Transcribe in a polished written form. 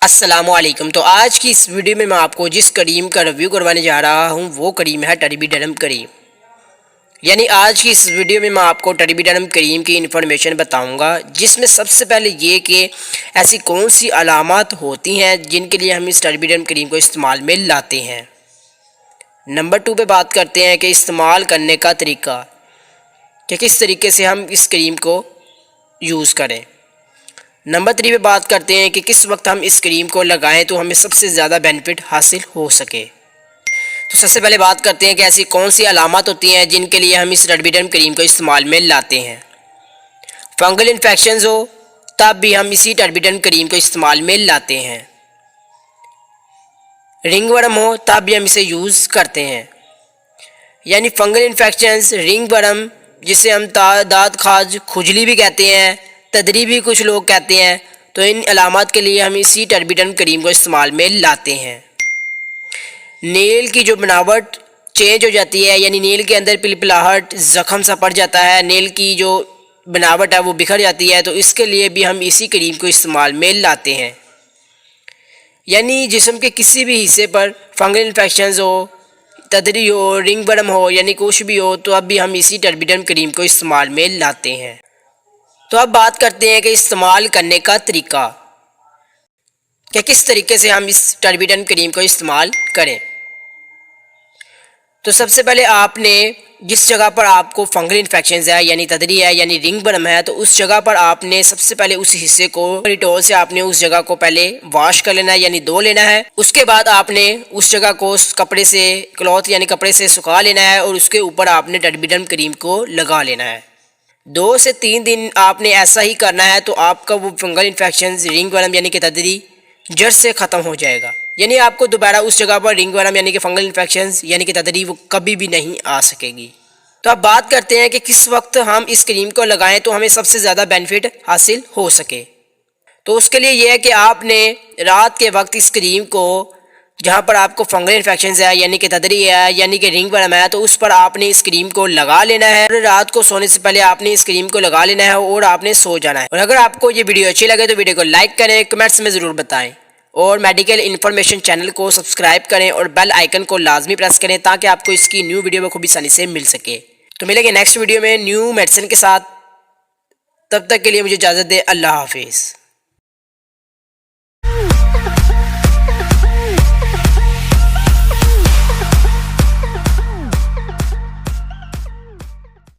अस्सलामुअलैकुम। तो आज की इस वीडियो में मैं आपको जिस क्रीम का रिव्यू करवाने जा रहा हूँ वो क्रीम है टर्बीडरम क्रीम। यानी आज की इस वीडियो में मैं आपको टर्बीडरम क्रीम की इन्फॉर्मेशन बताऊंगा, जिसमें सबसे पहले ये कि ऐसी कौन सी अलामात होती हैं जिनके लिए हम इस टर्बीडरम क्रीम को इस्तेमाल में लाते हैं। नंबर 2 पे बात करते हैं कि इस्तेमाल करने का तरीका, कि किस तरीके से हम इस क्रीम को यूज़ करें। नंबर 3 पे बात करते हैं कि किस वक्त हम इस क्रीम को लगाएं तो हमें सबसे ज़्यादा बेनिफिट हासिल हो सके। तो सबसे पहले बात करते हैं कि ऐसी कौन सी अलामत होती हैं जिनके लिए हम इस टर्बीडरम क्रीम को इस्तेमाल में लाते हैं। फंगल इन्फेक्शंस हो तब भी हम इसी टर्बीडरम क्रीम को इस्तेमाल में लाते हैं। रिंग वर्म हो तब भी हम इसे यूज़ करते हैं। यानी फंगल इन्फेक्शंस, रिंग वर्म, जिसे हम दाँत खाज, खुजली भी कहते हैं, तदरी भी कुछ लोग कहते हैं, तो इन अलामत के लिए हम इसी टर्बीडरम क्रीम को इस्तेमाल में लाते हैं। नेल की जो बनावट चेंज हो जाती है, यानी नेल के अंदर पिलपिलाहट, ज़ख़म सा पड़ जाता है, नेल की जो बनावट है वो बिखर जाती है, तो इसके लिए भी हम इसी क्रीम को इस्तेमाल में लाते हैं। यानी जिस्म के किसी भी हिस्से पर फंगल इन्फेक्शंस हो, तदरी हो, रिंग वर्म हो, यानी कुछ भी हो, तो अब भी हम इसी टर्बीडरम क्रीम को इस्तेमाल में लाते हैं। तो अब बात करते हैं कि इस्तेमाल करने का तरीका, कि किस तरीके से हम इस टर्बीडरम क्रीम को इस्तेमाल करें। तो सबसे पहले आपने जिस जगह पर आपको फंगल इन्फेक्शंस है, यानी तदरी है, यानी रिंग वर्म है, तो उस जगह पर आपने सबसे पहले उस हिस्से को डिटॉल से आपने उस जगह को पहले वॉश कर लेना है, यानी धो लेना है। उसके बाद आपने उस जगह को कपड़े से, क्लॉथ यानी कपड़े से सुखा लेना है और उसके ऊपर आपने टर्बीडरम क्रीम को लगा लेना है। 2 से 3 दिन आपने ऐसा ही करना है, तो आपका वो फंगल इन्फेक्शंस, रिंग वर्म यानी कि तदरी, जड़ से ख़त्म हो जाएगा। यानी आपको दोबारा उस जगह पर रिंग वर्म यानी कि फंगल इन्फेक्शंस यानी कि तदरी वो कभी भी नहीं आ सकेगी। तो अब बात करते हैं कि किस वक्त हम इस क्रीम को लगाएं तो हमें सबसे ज़्यादा बेनिफिट हासिल हो सके। तो उसके लिए यह है कि आपने रात के वक्त इस क्रीम को, जहाँ पर आपको फंगल इन्फेक्शंस है, यानी कि तदरी है, यानी कि रिंग वर्म है, तो उस पर आपने इस क्रीम को लगा लेना है। और रात को सोने से पहले आपने इस क्रीम को लगा लेना है और आपने सो जाना है। और अगर आपको ये वीडियो अच्छी लगे तो वीडियो को लाइक करें, कमेंट्स में ज़रूर बताएं और मेडिकल इन्फॉर्मेशन चैनल को सब्सक्राइब करें और बेल आइकन को लाजमी प्रेस करें ताकि आपको इसकी न्यू वीडियो बखूबी आसानी से मिल सके। तो मिलेंगे नेक्स्ट वीडियो में न्यू मेडिसिन के साथ। तब तक के लिए मुझे इजाज़त दें। अल्लाह हाफिज़।